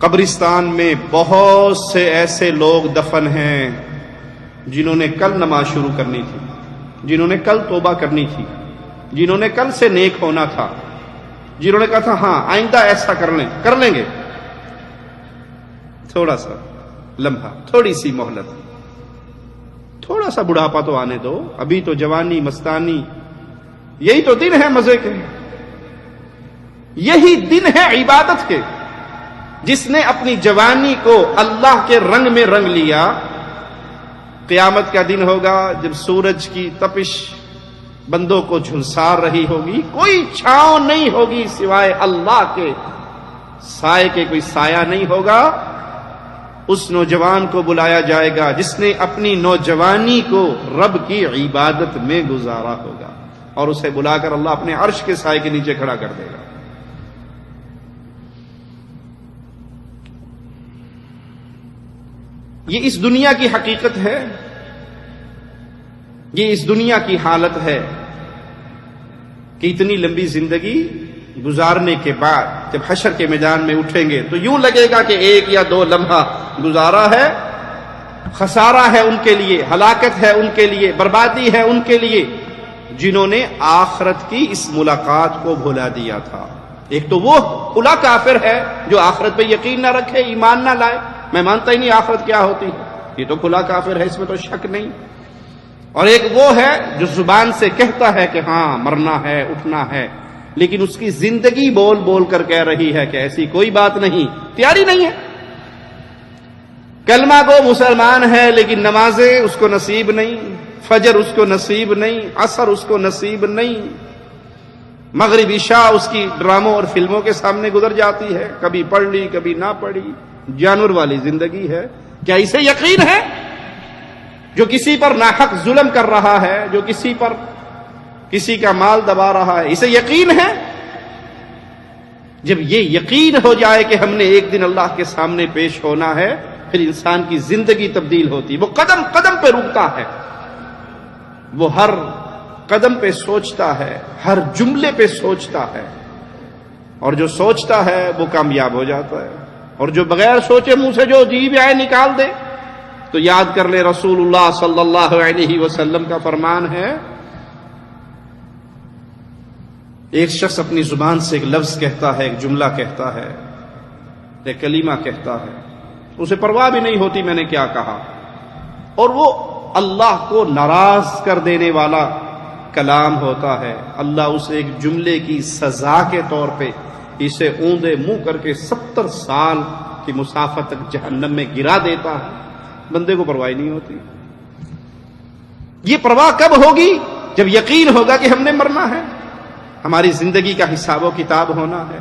قبرستان میں بہت سے ایسے لوگ دفن ہیں جنہوں نے کل نماز شروع کرنی تھی، جنہوں نے کل توبہ کرنی تھی، جنہوں نے کل سے نیک ہونا تھا، جنہوں نے کہا تھا ہاں آئندہ ایسا کر لیں گے. تھوڑا سا لمحہ، تھوڑی سی مہلت، تھوڑا سا بڑھاپا تو آنے دو، ابھی تو جوانی مستانی، یہی تو دن ہے مزے کے، یہی دن ہے عبادت کے. جس نے اپنی جوانی کو اللہ کے رنگ میں رنگ لیا، قیامت کا دن ہوگا جب سورج کی تپش بندوں کو جھلسار رہی ہوگی، کوئی چھاؤں نہیں ہوگی سوائے اللہ کے سائے کے، کوئی سایہ نہیں ہوگا. اس نوجوان کو بلایا جائے گا جس نے اپنی نوجوانی کو رب کی عبادت میں گزارا ہوگا، اور اسے بلا کر اللہ اپنے عرش کے سائے کے نیچے کھڑا کر دے گا. یہ اس دنیا کی حقیقت ہے، یہ اس دنیا کی حالت ہے کہ اتنی لمبی زندگی گزارنے کے بعد جب حشر کے میدان میں اٹھیں گے تو یوں لگے گا کہ ایک یا دو لمحہ گزارا ہے. خسارہ ہے ان کے لیے، ہلاکت ہے ان کے لیے، بربادی ہے ان کے لیے جنہوں نے آخرت کی اس ملاقات کو بھلا دیا تھا. ایک تو وہ کھلا کافر ہے جو آخرت پہ یقین نہ رکھے، ایمان نہ لائے، میں مانتا ہی نہیں آخرت کیا ہوتی ہے، یہ تو کھلا کافر ہے، اس میں تو شک نہیں. اور ایک وہ ہے جو زبان سے کہتا ہے کہ ہاں مرنا ہے، اٹھنا ہے، لیکن اس کی زندگی بول بول کر کہہ رہی ہے کہ ایسی کوئی بات نہیں، تیاری نہیں ہے. کلمہ گو مسلمان ہے لیکن نمازیں اس کو نصیب نہیں، فجر اس کو نصیب نہیں، عصر اس کو نصیب نہیں، مغرب عشاء اس کی ڈراموں اور فلموں کے سامنے گزر جاتی ہے، کبھی پڑھ لی کبھی نہ پڑھی، جانور والی زندگی ہے. کیا اسے یقین ہے؟ جو کسی پر ناحق ظلم کر رہا ہے، جو کسی کا مال دبا رہا ہے، اسے یقین ہے؟ جب یہ یقین ہو جائے کہ ہم نے ایک دن اللہ کے سامنے پیش ہونا ہے، پھر انسان کی زندگی تبدیل ہوتی، وہ قدم قدم پہ رکتا ہے، وہ ہر قدم پہ سوچتا ہے، ہر جملے پہ سوچتا ہے، اور جو سوچتا ہے وہ کامیاب ہو جاتا ہے، اور جو بغیر سوچے منہ سے جو جی بھی آئے نکال دے. تو یاد کر لے رسول اللہ صلی اللہ علیہ وسلم کا فرمان ہے، ایک شخص اپنی زبان سے ایک لفظ کہتا ہے، ایک جملہ کہتا ہے، ایک کلمہ کہتا ہے، اسے پرواہ بھی نہیں ہوتی میں نے کیا کہا، اور وہ اللہ کو ناراض کر دینے والا کلام ہوتا ہے. اللہ اسے ایک جملے کی سزا کے طور پہ اسے اوندے منہ کر کے 70 سال کی مسافت تک جہنم میں گرا دیتا ہے. بندے کو پرواہ نہیں ہوتی. یہ پرواہ کب ہوگی؟ جب یقین ہوگا کہ ہم نے مرنا ہے، ہماری زندگی کا حساب و کتاب ہونا ہے.